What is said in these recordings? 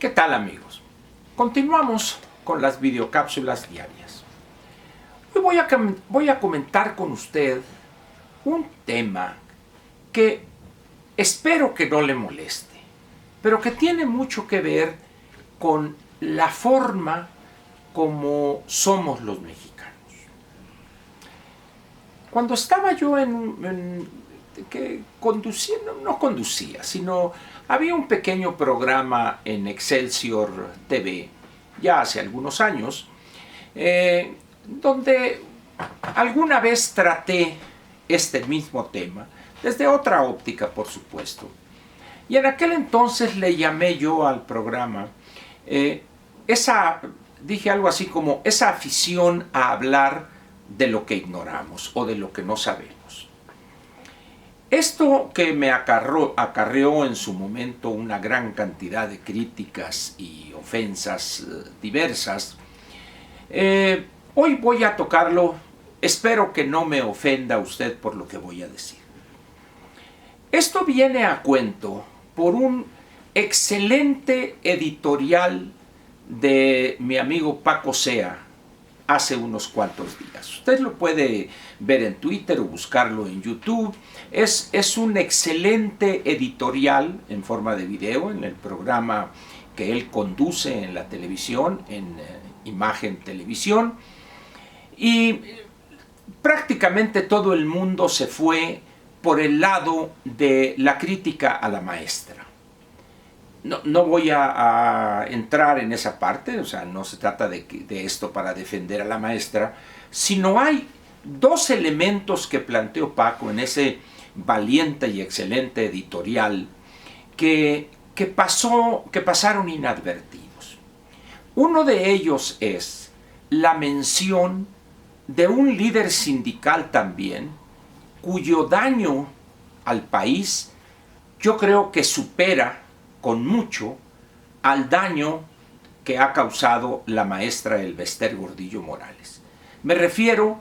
¿Qué tal, amigos? Continuamos con las videocápsulas diarias. Hoy voy a comentar con usted un tema que espero que no le moleste, pero que tiene mucho que ver con la forma como somos los mexicanos. Cuando estaba yo no conducía, sino había un pequeño programa en Excelsior TV, ya hace algunos años, donde alguna vez traté este mismo tema, desde otra óptica, por supuesto. Y en aquel entonces le llamé yo al programa dije algo así como esa afición a hablar de lo que ignoramos o de lo que no sabemos. Esto que me acarreó en su momento una gran cantidad de críticas y ofensas diversas, hoy voy a tocarlo. Espero que no me ofenda usted por lo que voy a decir. Esto viene a cuento por un excelente editorial de mi amigo Paco Sea hace unos cuantos días. Usted lo puede ver en Twitter o buscarlo en YouTube. Es un excelente editorial en forma de video en el programa que él conduce en la televisión, en Imagen Televisión. Y prácticamente todo el mundo se fue por el lado de la crítica a la maestra. No voy a entrar en esa parte, o sea, no se trata de esto para defender a la maestra, sino hay dos elementos que planteó Paco en ese valiente y excelente editorial que pasaron inadvertidos. Uno de ellos es la mención de un líder sindical también, cuyo daño al país yo creo que supera con mucho al daño que ha causado la maestra Elbester Gordillo Morales. Me refiero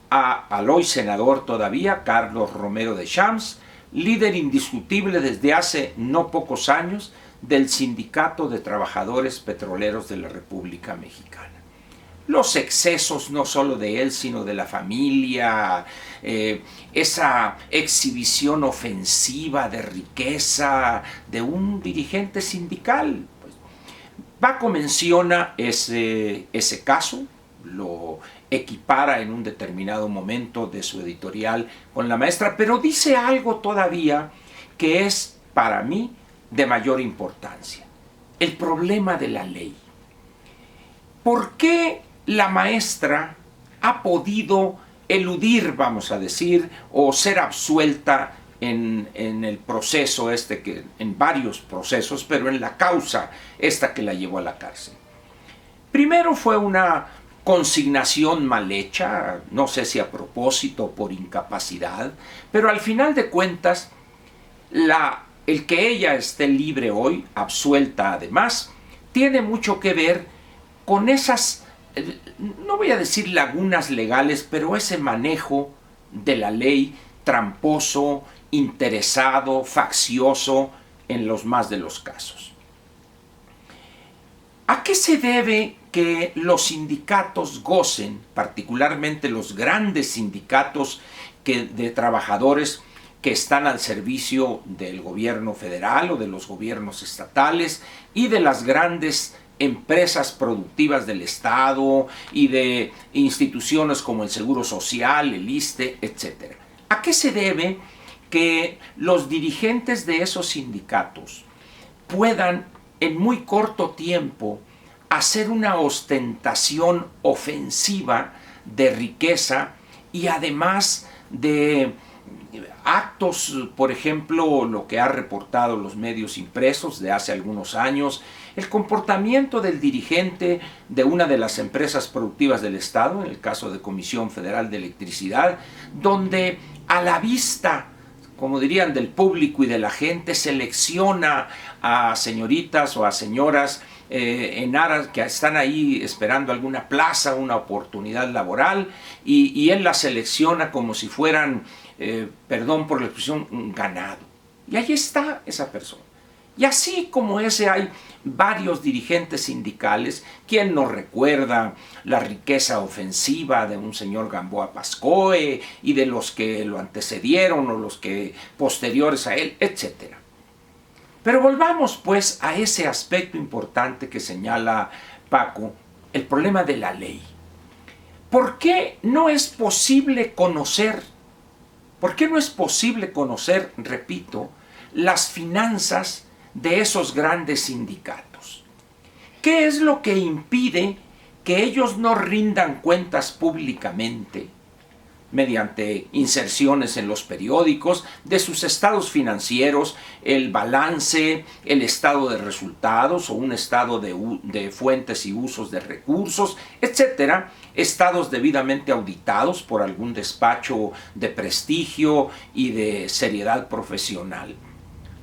al hoy senador todavía, Carlos Romero de Champs, líder indiscutible desde hace no pocos años del Sindicato de Trabajadores Petroleros de la República Mexicana. Los excesos no solo de él, sino de la familia, esa exhibición ofensiva de riqueza de un dirigente sindical. Pues, Paco menciona ese caso, lo equipara en un determinado momento de su editorial con la maestra, pero dice algo todavía que es para mí de mayor importancia: el problema de la ley. ¿Por qué la maestra ha podido eludir, vamos a decir, o ser absuelta en el proceso en varios procesos, pero en la causa esta que la llevó a la cárcel? Primero fue una consignación mal hecha, no sé si a propósito o por incapacidad, pero al final de cuentas, el que ella esté libre hoy, absuelta además, tiene mucho que ver con esas, no voy a decir lagunas legales, pero ese manejo de la ley tramposo, interesado, faccioso en los más de los casos. ¿A qué se debe que los sindicatos gocen, particularmente los grandes sindicatos de trabajadores que están al servicio del gobierno federal o de los gobiernos estatales y de las grandes empresas productivas del Estado y de instituciones como el Seguro Social, el ISSSTE, etc.? ¿A qué se debe que los dirigentes de esos sindicatos puedan en muy corto tiempo hacer una ostentación ofensiva de riqueza y además de actos, por ejemplo, lo que ha reportado los medios impresos de hace algunos años, el comportamiento del dirigente de una de las empresas productivas del Estado, en el caso de Comisión Federal de Electricidad, donde a la vista, como dirían, del público y de la gente, selecciona a señoritas o a señoras en aras que están ahí esperando alguna plaza, una oportunidad laboral, y él las selecciona como si fueran, perdón por la expresión, un ganado. Y ahí está esa persona. Y así como ese hay varios dirigentes sindicales. ¿Quién nos recuerda la riqueza ofensiva de un señor Gamboa Pascoe y de los que lo antecedieron o los que posteriores a él, etcétera? Pero volvamos pues a ese aspecto importante que señala Paco, el problema de la ley. ¿Por qué no es posible conocer, repito, las finanzas de esos grandes sindicatos? ¿Qué es lo que impide que ellos no rindan cuentas públicamente mediante inserciones en los periódicos de sus estados financieros, el balance, el estado de resultados o un estado de fuentes y usos de recursos, etcétera, estados debidamente auditados por algún despacho de prestigio y de seriedad profesional?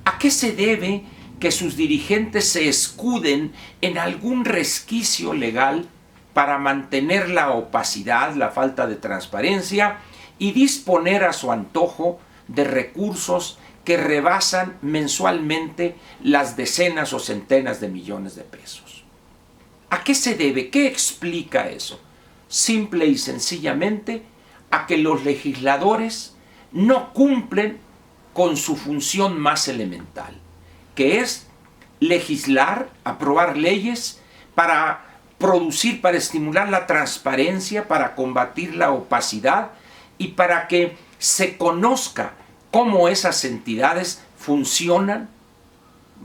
¿A qué se debe que sus dirigentes se escuden en algún resquicio legal para mantener la opacidad, la falta de transparencia y disponer a su antojo de recursos que rebasan mensualmente las decenas o centenas de millones de pesos? ¿A qué se debe? ¿Qué explica eso? Simple y sencillamente a que los legisladores no cumplen con su función más elemental, que es legislar, aprobar leyes para producir, para estimular la transparencia, para combatir la opacidad y para que se conozca cómo esas entidades funcionan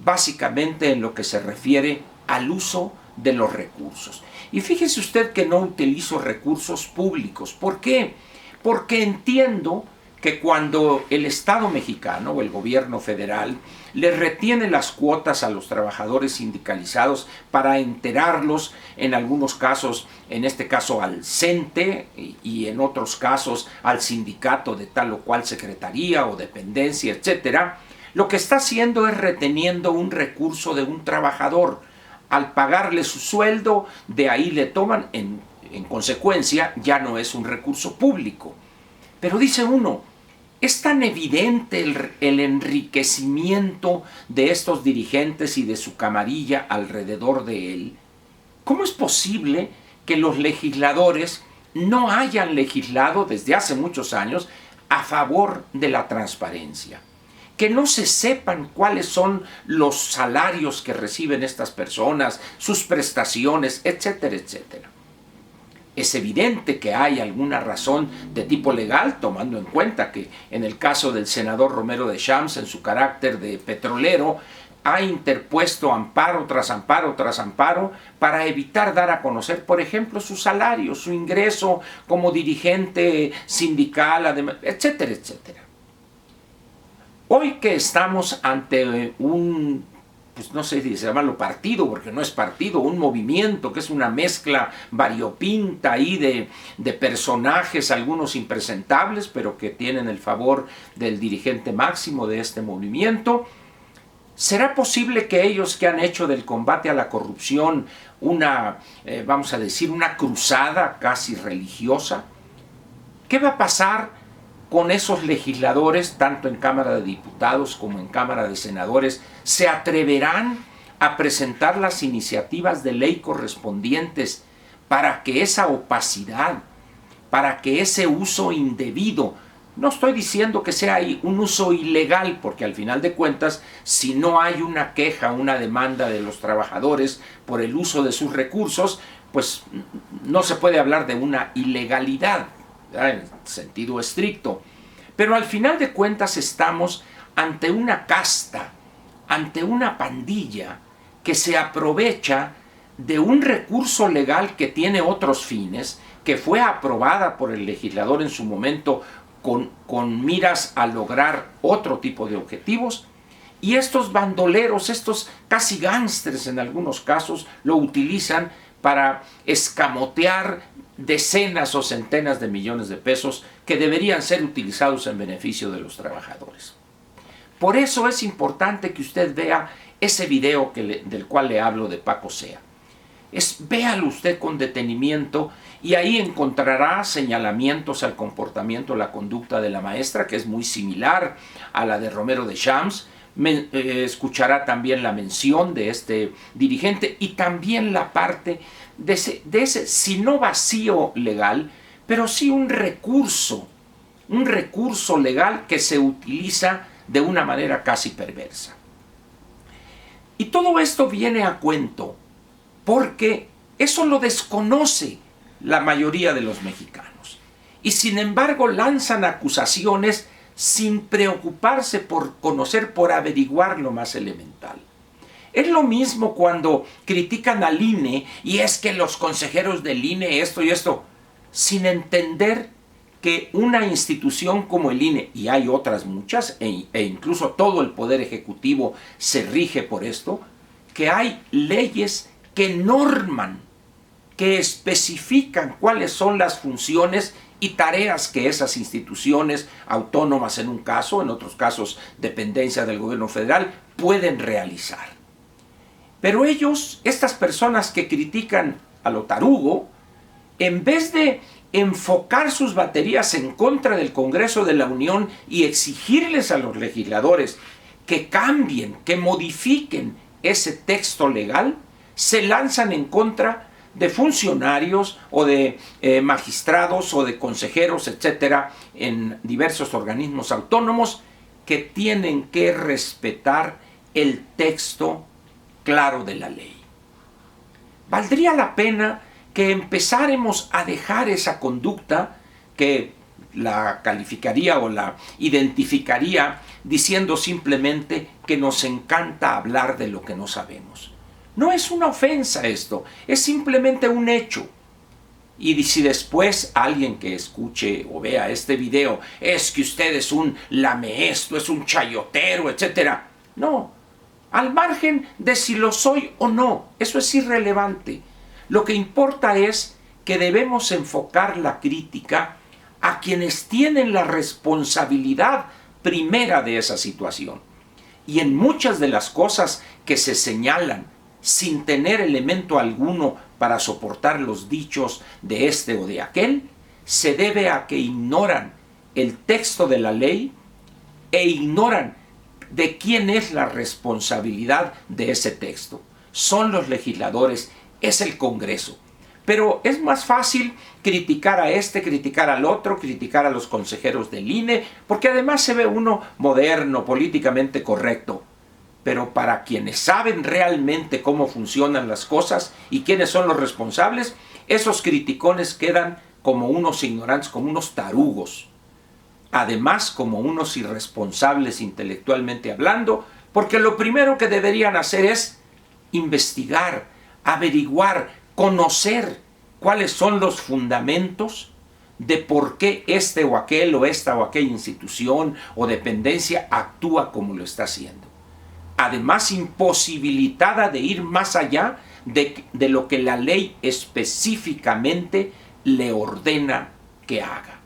básicamente en lo que se refiere al uso de los recursos. Y fíjese usted que no utilizo recursos públicos. ¿Por qué? Porque entiendo que cuando el Estado mexicano o el gobierno federal le retiene las cuotas a los trabajadores sindicalizados para enterarlos, en algunos casos, en este caso al CENTE y en otros casos al sindicato de tal o cual secretaría o dependencia, etcétera, lo que está haciendo es reteniendo un recurso de un trabajador. Al pagarle su sueldo, de ahí le toman, en consecuencia, ya no es un recurso público. Pero dice uno, es tan evidente el enriquecimiento de estos dirigentes y de su camarilla alrededor de él. ¿Cómo es posible que los legisladores no hayan legislado desde hace muchos años a favor de la transparencia? Que no se sepan cuáles son los salarios que reciben estas personas, sus prestaciones, etcétera, etcétera. Es evidente que hay alguna razón de tipo legal, tomando en cuenta que en el caso del senador Romero de Champs, en su carácter de petrolero, ha interpuesto amparo tras amparo tras amparo para evitar dar a conocer, por ejemplo, su salario, su ingreso como dirigente sindical, etcétera, etcétera. Hoy que estamos ante un, pues no sé si se llamarlo partido, porque no es partido, un movimiento que es una mezcla variopinta ahí de personajes, algunos impresentables, pero que tienen el favor del dirigente máximo de este movimiento. ¿Será posible que ellos que han hecho del combate a la corrupción una, vamos a decir, una cruzada casi religiosa? ¿Qué va a pasar con esos legisladores, tanto en Cámara de Diputados como en Cámara de Senadores? ¿Se atreverán a presentar las iniciativas de ley correspondientes para que esa opacidad, para que ese uso indebido, no estoy diciendo que sea un uso ilegal, porque al final de cuentas, si no hay una queja, una demanda de los trabajadores por el uso de sus recursos, pues no se puede hablar de una ilegalidad, ¿verdad?, en sentido estricto. Pero al final de cuentas estamos ante una casta, ante una pandilla que se aprovecha de un recurso legal que tiene otros fines, que fue aprobada por el legislador en su momento con miras a lograr otro tipo de objetivos, y estos bandoleros, estos casi gángsters en algunos casos, lo utilizan para escamotear decenas o centenas de millones de pesos que deberían ser utilizados en beneficio de los trabajadores. Por eso es importante que usted vea ese video del cual le hablo de Paco Sea. Véalo usted con detenimiento y ahí encontrará señalamientos al comportamiento, la conducta de la maestra, que es muy similar a la de Romero de Champs, escuchará también la mención de este dirigente y también la parte de ese, si no vacío legal, pero sí un recurso legal que se utiliza de una manera casi perversa. Y todo esto viene a cuento porque eso lo desconoce la mayoría de los mexicanos. Y sin embargo lanzan acusaciones sin preocuparse por conocer, por averiguar lo más elemental. Es lo mismo cuando critican al INE y es que los consejeros del INE esto y esto, sin entender que una institución como el INE, y hay otras muchas, e incluso todo el Poder Ejecutivo se rige por esto, que hay leyes que norman, que especifican cuáles son las funciones y tareas que esas instituciones autónomas en un caso, en otros casos dependencia del gobierno federal, pueden realizar. Pero ellos, estas personas que critican a lo tarugo, en vez de enfocar sus baterías en contra del Congreso de la Unión y exigirles a los legisladores que cambien, que modifiquen ese texto legal, se lanzan en contra de funcionarios o de magistrados o de consejeros, etcétera, en diversos organismos autónomos que tienen que respetar el texto claro de la ley. Valdría la pena que empezáramos a dejar esa conducta que la calificaría o la identificaría diciendo simplemente que nos encanta hablar de lo que no sabemos. No es una ofensa esto, es simplemente un hecho. Y si después alguien que escuche o vea este video es que usted es un lameesto, es un chayotero, etc. No, al margen de si lo soy o no, eso es irrelevante. Lo que importa es que debemos enfocar la crítica a quienes tienen la responsabilidad primera de esa situación. Y en muchas de las cosas que se señalan sin tener elemento alguno para soportar los dichos de este o de aquel, se debe a que ignoran el texto de la ley e ignoran de quién es la responsabilidad de ese texto. Son los legisladores, es el Congreso. Pero es más fácil criticar a este, criticar al otro, criticar a los consejeros del INE, porque además se ve uno moderno, políticamente correcto. Pero para quienes saben realmente cómo funcionan las cosas y quiénes son los responsables, esos criticones quedan como unos ignorantes, como unos tarugos. Además, como unos irresponsables intelectualmente hablando, porque lo primero que deberían hacer es investigar, averiguar, conocer cuáles son los fundamentos de por qué este o aquel o esta o aquella institución o dependencia actúa como lo está haciendo. Además, imposibilitada de ir más allá de lo que la ley específicamente le ordena que haga.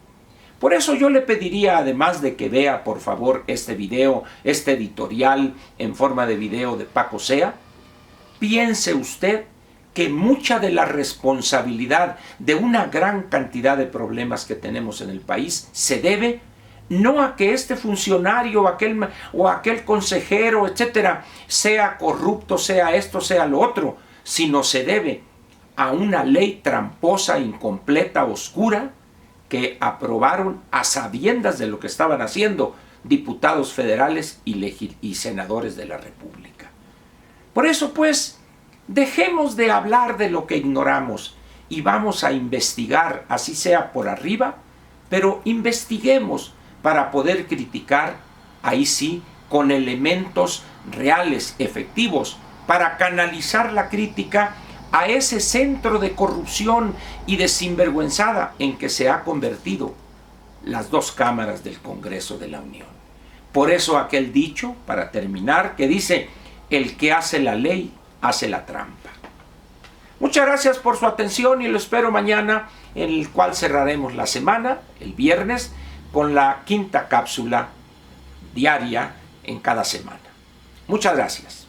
Por eso yo le pediría, además de que vea por favor este video, este editorial en forma de video de Paco Sea, piense usted que mucha de la responsabilidad de una gran cantidad de problemas que tenemos en el país se debe no a que este funcionario o aquel consejero, etcétera, sea corrupto, sea esto, sea lo otro, sino se debe a una ley tramposa, incompleta, oscura, que aprobaron a sabiendas de lo que estaban haciendo diputados federales y senadores de la República. Por eso, pues, dejemos de hablar de lo que ignoramos y vamos a investigar, así sea por arriba, pero investiguemos para poder criticar, ahí sí, con elementos reales, efectivos, para canalizar la crítica a ese centro de corrupción y de sinvergüenzada en que se ha convertido las dos cámaras del Congreso de la Unión. Por eso aquel dicho, para terminar, que dice, el que hace la ley, hace la trampa. Muchas gracias por su atención y lo espero mañana, en el cual cerraremos la semana, el viernes, con la 5ª cápsula diaria en cada semana. Muchas gracias.